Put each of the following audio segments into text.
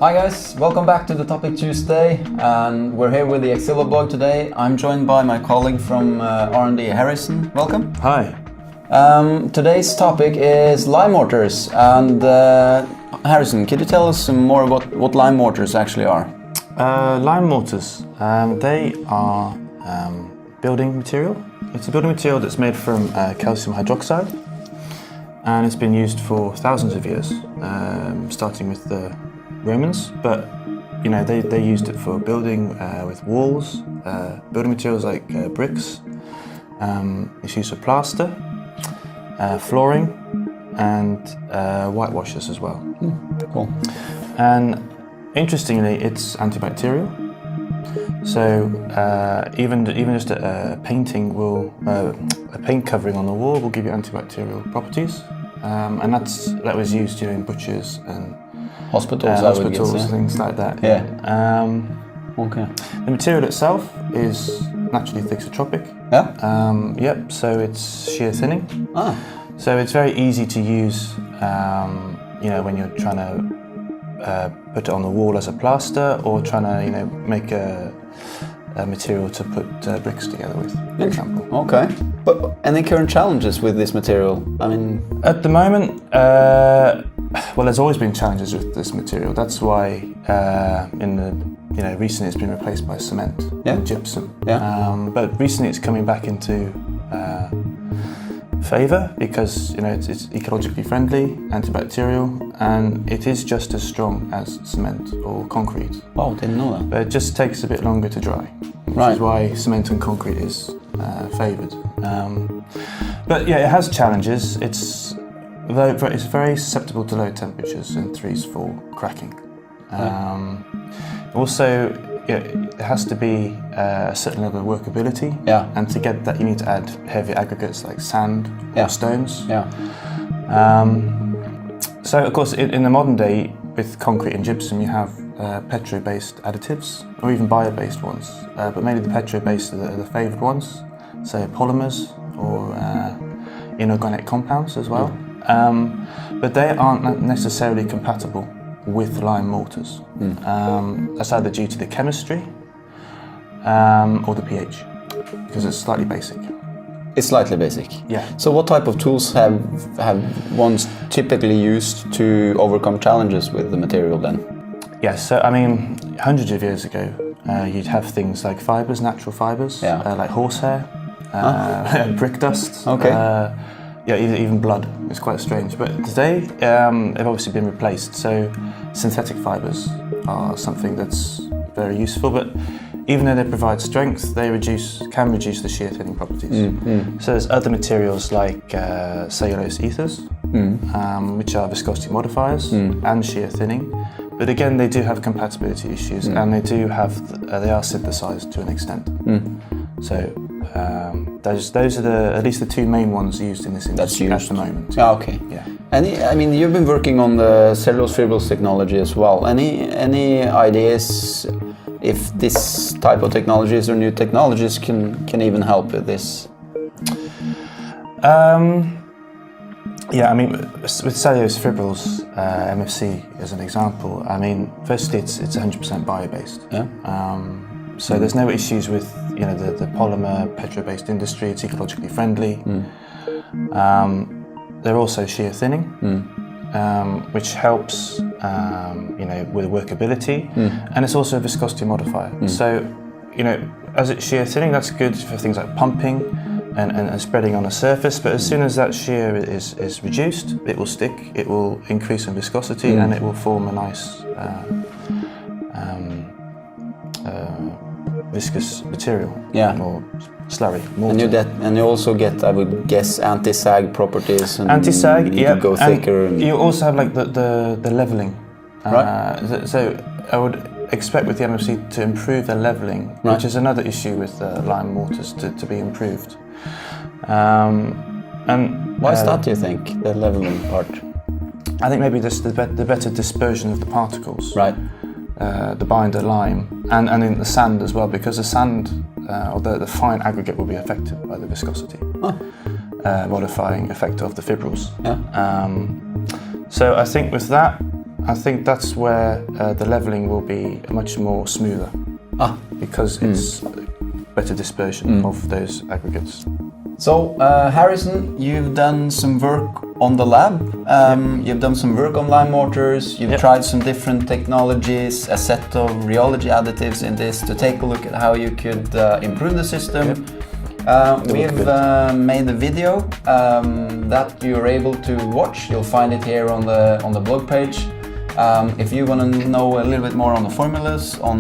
Hi guys, welcome back to the Topic Tuesday, and we're here with the Exilva blog today. I'm joined by my colleague from R&D, Harrison. Welcome. Hi. Today's topic is lime mortars, and Harrison, could you tell us some more about what lime mortars actually are? Lime mortars, they are building material. It's a building material that's made from calcium hydroxide, and it's been used for thousands of years, starting with the Romans, but they used it for building with walls, building materials like bricks. It's used for plaster, flooring, and whitewashes as well. Cool. And interestingly, it's antibacterial. So even just a painting a paint covering on the wall will give you antibacterial properties, and that was used during butchers and hospitals, things like that. Yeah. Okay. The material itself is naturally thixotropic. Yeah. Yep. So it's shear thinning. Ah. So it's very easy to use. When you're trying to put it on the wall as a plaster, or trying to make a material to put bricks together with, for example. Okay. But any current challenges with this material? I mean, at the moment, there's always been challenges with this material. That's why recently it's been replaced by cement and gypsum. Yeah. But recently it's coming back into favour because it's ecologically friendly, antibacterial, and it is just as strong as cement or concrete. Oh, didn't know that. But it just takes a bit longer to dry, which is why cement and concrete is favoured. But yeah, it has challenges. It's very susceptible to low temperatures and 3-4 cracking. Also, it has to be a certain level of workability. Yeah. And to get that, you need to add heavy aggregates like sand or stones. Yeah. So, of course, in the modern day, with concrete and gypsum, you have petro-based additives, or even bio-based ones. But mainly the petro-based are the favoured ones, say polymers or inorganic compounds as well. But they aren't necessarily compatible with lime mortars. That's either due to the chemistry or the pH, because it's slightly basic. It's slightly basic. Yeah. So what type of tools have ones typically used to overcome challenges with the material then? Yes, so I mean, hundreds of years ago, you'd have things like fibres, natural fibres, like horsehair, brick dust. Okay. Even blood. It's quite strange. But today, they've obviously been replaced. So synthetic fibres are something that's very useful. But even though they provide strength, they can reduce the shear thinning properties. So there's other materials like cellulose ethers, which are viscosity modifiers and shear thinning. But again, they do have compatibility issues, and they are synthesized to an extent. So those are at least the two main ones used in this industry at the moment. Ah, okay. Yeah. You've been working on the cellulose fibrils technology as well. Any ideas if this type of technologies or new technologies can even help with this? With cellulose fibrils, MFC as an example, firstly it's 100% bio-based. Yeah. So there's no issues with the polymer petro-based industry. It's ecologically friendly. They're also shear thinning, which helps with workability, and it's also a viscosity modifier. So as it's shear thinning, that's good for things like pumping and spreading on a surface. But as soon as that shear is reduced, it will stick. It will increase in viscosity, and it will form a nice viscous material, or slurry. And you also get, I would guess, anti-sag properties. And anti-sag, you can go thicker. And you also have like the leveling. Right. So I would expect with the MFC to improve the leveling, which is another issue with lime mortars to be improved. And why is that, do you think, the leveling part? I think maybe just the better dispersion of the particles. Right. The binder lime and in the sand as well, because the sand or the fine aggregate will be affected by the viscosity modifying effect of the fibrils. Yeah. So I think with that, I think that's where the leveling will be much more smoother because it's better dispersion of those aggregates. So, Harrison, you've done some work on the lab. You've done some work on lime mortars. You've tried some different technologies, a set of rheology additives in this to take a look at how you could improve the system. We've made a video that you're able to watch. You'll find it here on the blog page. If you want to know a little bit more on the formulas, on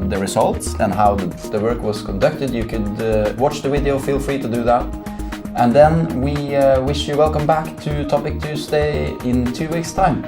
the results and how the work was conducted, you could watch the video, feel free to do that. And then we wish you welcome back to Topic Tuesday in 2 weeks' time.